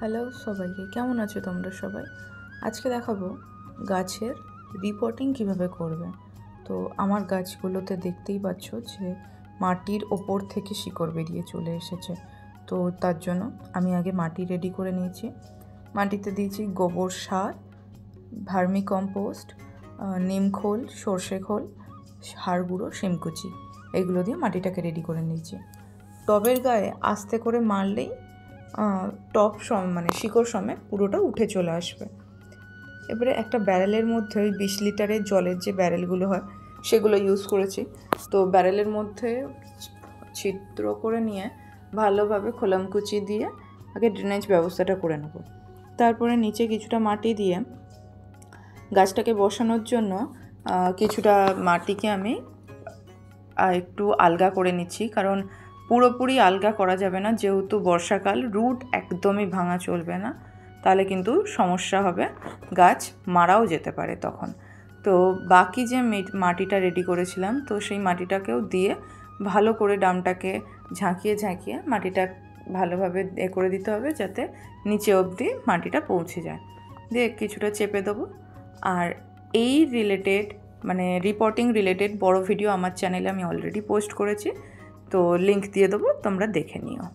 Hello সবাইকে, কেমন আছো তোমরা সবাই? আজকে দেখাবো গাছের রিপোর্টিং কিভাবে করবে। তো আমার গাছগুলোতে দেখতেই পাচ্ছ যে মাটির ওপর থেকে শিকড় বেরিয়ে চলে এসেছে। তো তার জন্য আমি আগে মাটি রেডি করে নিয়েছি। মাটিতে দিয়েছি গোবর সার, ভার্মি কম্পোস্ট, নিমখোল, সর্ষে খোল, হাড় গুঁড়ো, শিমকুচি, এগুলো দিয়ে মাটিটাকে রেডি করে নিয়েছি। টবের গায়ে আস্তে করে মারলেই টপ মানে শিকড় সমেত পুরোটা উঠে চলে আসবে। এবারে একটা ব্যারেলের মধ্যে ওই 20 লিটারের জলের যে ব্যারেলগুলো হয় সেগুলো ইউজ করেছি। তো ব্যারেলের মধ্যে ছিদ্র করে নিয়ে ভালোভাবে খোলামকুচি দিয়ে আগে ড্রেনেজ ব্যবস্থাটা করে নেব। তারপরে নিচে কিছুটা মাটি দিয়ে গাছটাকে বসানোর জন্য কিছুটা মাটিকে আমি একটু আলগা করে নিচ্ছি, কারণ পুরোপুরি আলগা করা যাবে না, যেহেতু বর্ষাকাল, রুট একদমই ভাঙা চলবে না, তাহলে কিন্তু সমস্যা হবে, গাছ মারাও যেতে পারে তখন। তো বাকি যে মাটিটা রেডি করেছিলাম, তো সেই মাটিটাকেও দিয়ে ভালো করে ডামটাকে ঝাঁকিয়ে ঝাঁকিয়ে মাটিটা ভালোভাবে করে দিতে হবে, যাতে নিচে অবধি মাটিটা পৌঁছে যায়। দিয়ে কিছুটা চেপে দেবো। আর এই রিলেটেড মানে রিপোর্টিং রিলেটেড বড় ভিডিও আমার চ্যানেলে আমি অলরেডি পোস্ট করেছি, তো লিংক দিয়ে দেবো, তোমরা দেখে নিও।